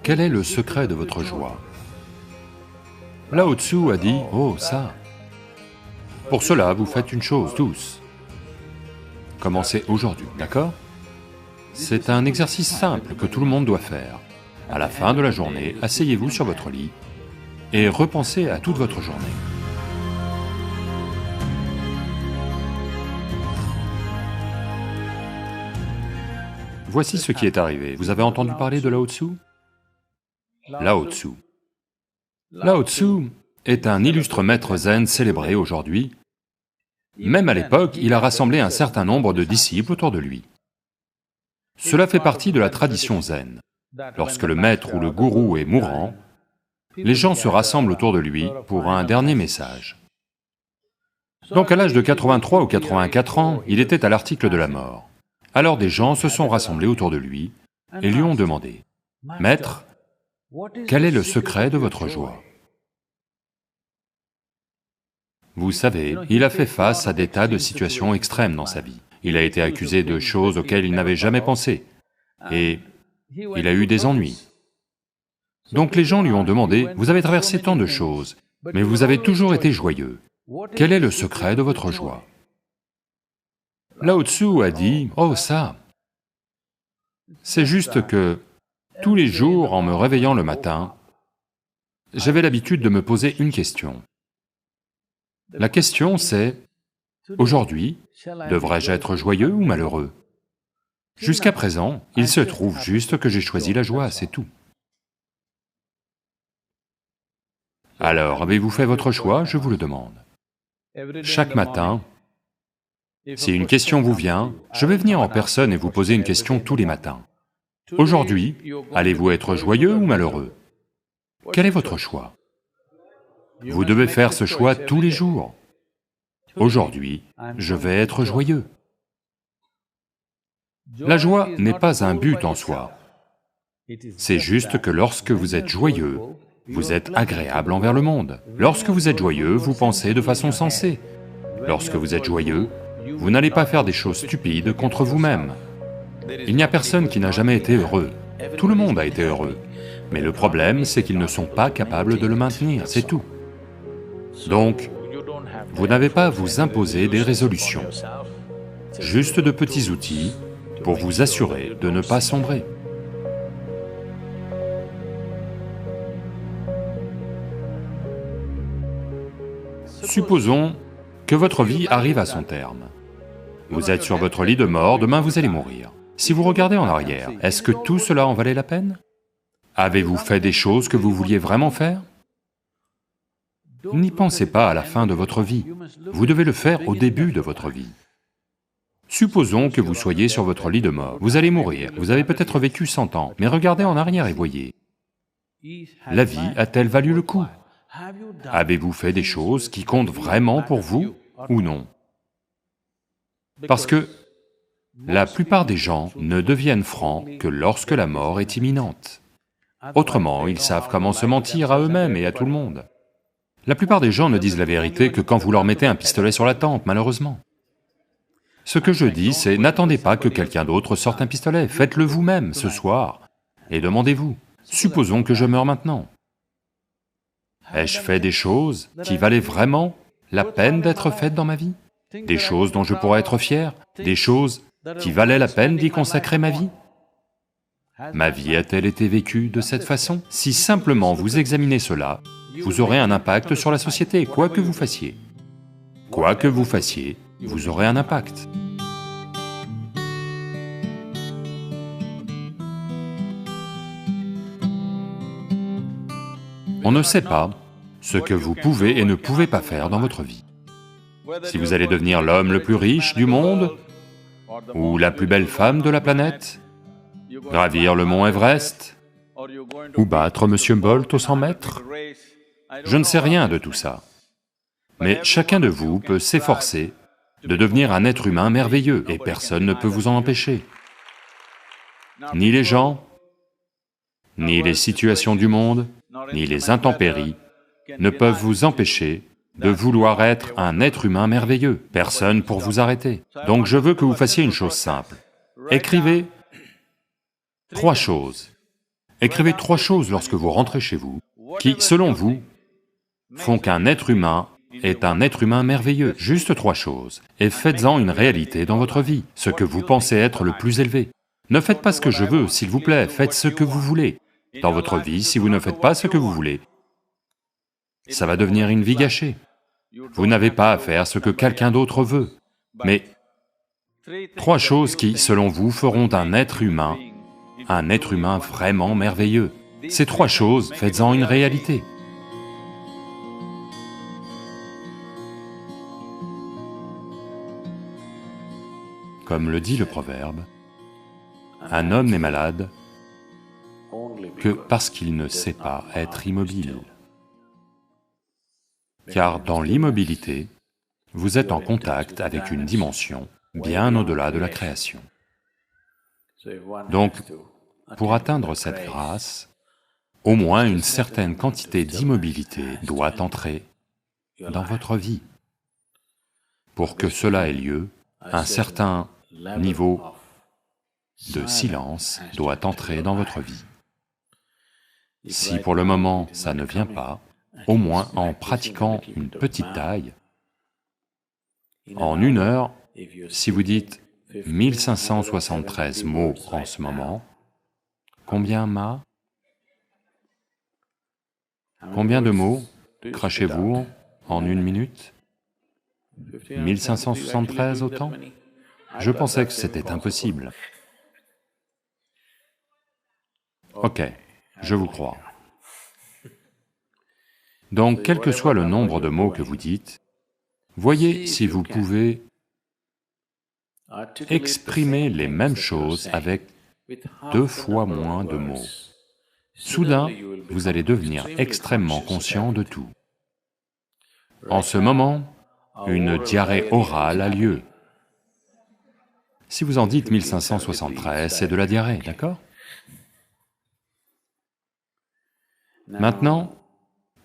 Quel est le secret de votre joie? Lao Tzu a dit, oh ça. Pour cela, vous faites une chose, tous. Commencez aujourd'hui, d'accord? C'est un exercice simple que tout le monde doit faire. À la fin de la journée, asseyez-vous sur votre lit et repensez à toute votre journée. Voici ce qui est arrivé. Vous avez entendu parler de Lao Tzu? Lao Tzu. Lao Tzu est un illustre maître zen célébré aujourd'hui. Même à l'époque, il a rassemblé un certain nombre de disciples autour de lui. Cela fait partie de la tradition zen. Lorsque le maître ou le gourou est mourant, les gens se rassemblent autour de lui pour un dernier message. Donc à l'âge de 83 ou 84 ans, il était à l'article de la mort. Alors des gens se sont rassemblés autour de lui et lui ont demandé, « Maître, quel est le secret de votre joie ?» Vous savez, il a fait face à des tas de situations extrêmes dans sa vie. Il a été accusé de choses auxquelles il n'avait jamais pensé, et il a eu des ennuis. Donc les gens lui ont demandé, « Vous avez traversé tant de choses, mais vous avez toujours été joyeux. Quel est le secret de votre joie ?» Lao Tzu a dit, « Oh ça, c'est juste que tous les jours, en me réveillant le matin, j'avais l'habitude de me poser une question. La question c'est, aujourd'hui, devrais-je être joyeux ou malheureux? Jusqu'à présent, il se trouve juste que j'ai choisi la joie, c'est tout. Alors, avez-vous fait votre choix, je vous le demande? Chaque matin, si une question vous vient, je vais venir en personne et vous poser une question tous les matins. Aujourd'hui, allez-vous être joyeux ou malheureux? Quel est votre choix? Vous devez faire ce choix tous les jours. Aujourd'hui, je vais être joyeux. La joie n'est pas un but en soi. C'est juste que lorsque vous êtes joyeux, vous êtes agréable envers le monde. Lorsque vous êtes joyeux, vous pensez de façon sensée. Lorsque vous êtes joyeux, vous n'allez pas faire des choses stupides contre vous-même. Il n'y a personne qui n'a jamais été heureux. Tout le monde a été heureux. Mais le problème, c'est qu'ils ne sont pas capables de le maintenir, c'est tout. Donc, vous n'avez pas à vous imposer des résolutions, juste de petits outils pour vous assurer de ne pas sombrer. Supposons que votre vie arrive à son terme. Vous êtes sur votre lit de mort, demain vous allez mourir. Si vous regardez en arrière, est-ce que tout cela en valait la peine? Avez-vous fait des choses que vous vouliez vraiment faire? N'y pensez pas à la fin de votre vie, vous devez le faire au début de votre vie. Supposons que vous soyez sur votre lit de mort, vous allez mourir, vous avez peut-être vécu 100 ans, mais regardez en arrière et voyez. La vie a-t-elle valu le coup? Avez-vous fait des choses qui comptent vraiment pour vous ou non? Parce que la plupart des gens ne deviennent francs que lorsque la mort est imminente. Autrement, ils savent comment se mentir à eux-mêmes et à tout le monde. La plupart des gens ne disent la vérité que quand vous leur mettez un pistolet sur la tempe, malheureusement. Ce que je dis, c'est n'attendez pas que quelqu'un d'autre sorte un pistolet, faites-le vous-même ce soir, et demandez-vous, supposons que je meurs maintenant. Ai-je fait des choses qui valaient vraiment la peine d'être faites dans ma vie? Des choses dont je pourrais être fier? Des choses qui valaient la peine d'y consacrer ma vie? Ma vie a-t-elle été vécue de cette façon? Si simplement vous examinez cela, vous aurez un impact sur la société, quoi que vous fassiez. Quoi que vous fassiez, vous aurez un impact. On ne sait pas ce que vous pouvez et ne pouvez pas faire dans votre vie. Si vous allez devenir l'homme le plus riche du monde, ou la plus belle femme de la planète, gravir le mont Everest, ou battre Monsieur Bolt aux 100 mètres, je ne sais rien de tout ça. Mais chacun de vous peut s'efforcer de devenir un être humain merveilleux, et personne ne peut vous en empêcher. Ni les gens, ni les situations du monde, ni les intempéries ne peuvent vous empêcher de vouloir être un être humain merveilleux, personne pour vous arrêter. Donc je veux que vous fassiez une chose simple. Écrivez 3 choses Écrivez 3 choses lorsque vous rentrez chez vous, qui, selon vous, font qu'un être humain est un être humain merveilleux, juste 3 choses, et faites-en une réalité dans votre vie, ce que vous pensez être le plus élevé. Ne faites pas ce que je veux, s'il vous plaît, faites ce que vous voulez. Dans votre vie, si vous ne faites pas ce que vous voulez, ça va devenir une vie gâchée. Vous n'avez pas à faire ce que quelqu'un d'autre veut, mais 3 choses qui, selon vous, feront d'un être humain un être humain vraiment merveilleux. Ces 3 choses, faites-en une réalité. Comme le dit le proverbe, un homme n'est malade que parce qu'il ne sait pas être immobile. Car dans l'immobilité, vous êtes en contact avec une dimension bien au-delà de la création. Donc, pour atteindre cette grâce, au moins une certaine quantité d'immobilité doit entrer dans votre vie. Pour que cela ait lieu, un certain niveau de silence doit entrer dans votre vie. Si pour le moment ça ne vient pas, au moins en pratiquant une petite taille, en 1 heure, si vous dites 1573 mots en ce moment, combien ma? Combien de mots crachez-vous en 1 minute? 1573 autant? Je pensais que c'était impossible. Ok, je vous crois. Donc, quel que soit le nombre de mots que vous dites, voyez si vous pouvez exprimer les mêmes choses avec 2 fois moins de mots. Soudain, vous allez devenir extrêmement conscient de tout. En ce moment, une diarrhée orale a lieu. Si vous en dites 1573, c'est de la diarrhée, d'accord? Maintenant,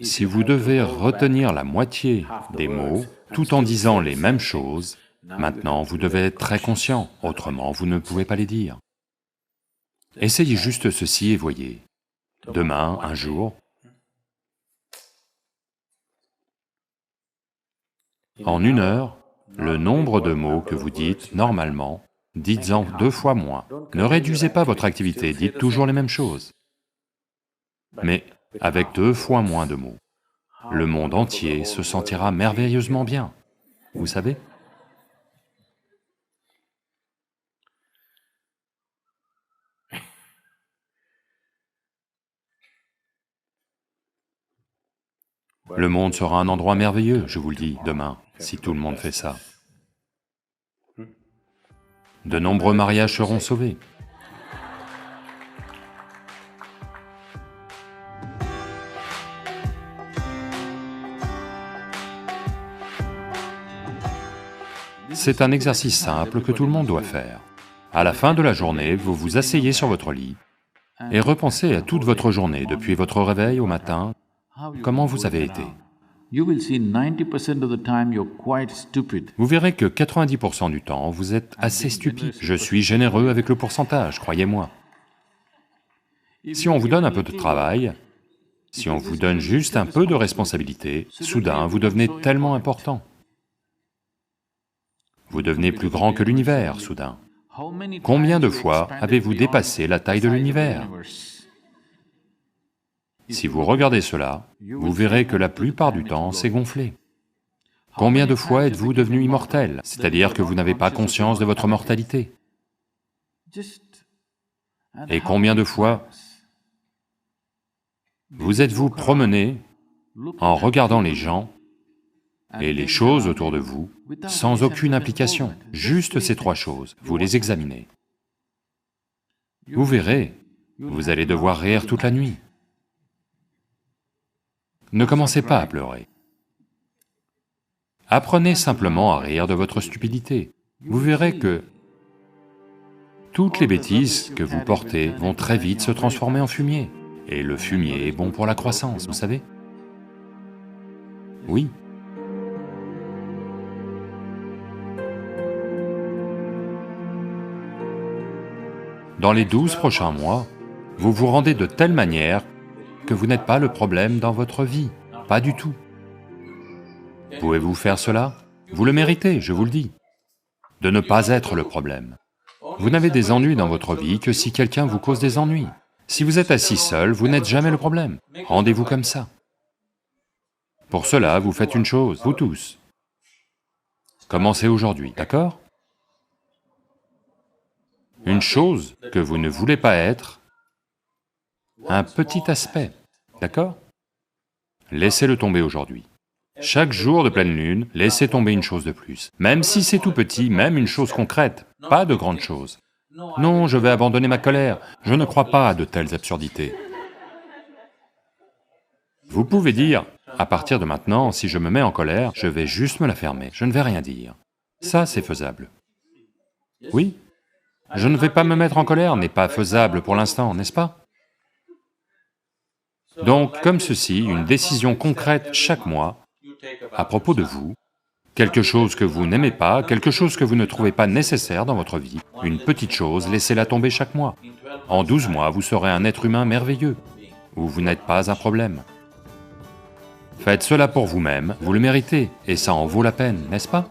si vous devez retenir la moitié des mots, tout en disant les mêmes choses, maintenant vous devez être très conscient, autrement vous ne pouvez pas les dire. Essayez juste ceci et voyez. Demain, un jour, en 1 heure, le nombre de mots que vous dites normalement, dites-en 2 fois moins. Ne réduisez pas votre activité, dites toujours les mêmes choses, mais avec 2 fois moins de mots. Le monde entier se sentira merveilleusement bien, vous savez? Le monde sera un endroit merveilleux, je vous le dis, demain, si tout le monde fait ça. De nombreux mariages seront sauvés. C'est un exercice simple que tout le monde doit faire. À la fin de la journée, vous vous asseyez sur votre lit et repensez à toute votre journée, depuis votre réveil au matin, comment vous avez été. Vous verrez que 90% du temps, vous êtes assez stupide. Je suis généreux avec le pourcentage, croyez-moi. Si on vous donne un peu de travail, si on vous donne juste un peu de responsabilité, soudain vous devenez tellement important. Vous devenez plus grand que l'univers, soudain. Combien de fois avez-vous dépassé la taille de l'univers? Si vous regardez cela, vous verrez que la plupart du temps, c'est gonflé. Combien de fois êtes-vous devenu immortel, c'est-à-dire que vous n'avez pas conscience de votre mortalité? Et combien de fois vous êtes-vous promené en regardant les gens et les choses autour de vous sans aucune implication, juste ces 3 choses, vous les examinez. Vous verrez, vous allez devoir rire toute la nuit. Ne commencez pas à pleurer. Apprenez simplement à rire de votre stupidité. Vous verrez que toutes les bêtises que vous portez vont très vite se transformer en fumier. Et le fumier est bon pour la croissance, vous savez? Oui. Dans les 12 prochains mois, Vous vous rendez de telle manière que vous n'êtes pas le problème dans votre vie, pas du tout. Pouvez-vous faire cela? Vous le méritez, je vous le dis, de ne pas être le problème. Vous n'avez des ennuis dans votre vie que si quelqu'un vous cause des ennuis. Si vous êtes assis seul, vous n'êtes jamais le problème. Rendez-vous comme ça. Pour cela, vous faites une chose, vous tous. Commencez aujourd'hui, d'accord? Une chose que vous ne voulez pas être, un petit aspect, d'accord? Laissez-le tomber aujourd'hui. Chaque jour de pleine lune, laissez tomber une chose de plus. Même si c'est tout petit, même une chose concrète, pas de grande chose. Non, je vais abandonner ma colère, je ne crois pas à de telles absurdités. Vous pouvez dire, à partir de maintenant, si je me mets en colère, je vais juste me la fermer, je ne vais rien dire. Ça, c'est faisable. Oui, je ne vais pas me mettre en colère n'est pas faisable pour l'instant, n'est-ce pas? Donc, comme ceci, une décision concrète chaque mois à propos de vous, quelque chose que vous n'aimez pas, quelque chose que vous ne trouvez pas nécessaire dans votre vie, une petite chose, laissez-la tomber chaque mois. En 12 mois, vous serez un être humain merveilleux, où vous n'êtes pas un problème. Faites cela pour vous-même, vous le méritez, et ça en vaut la peine, n'est-ce pas?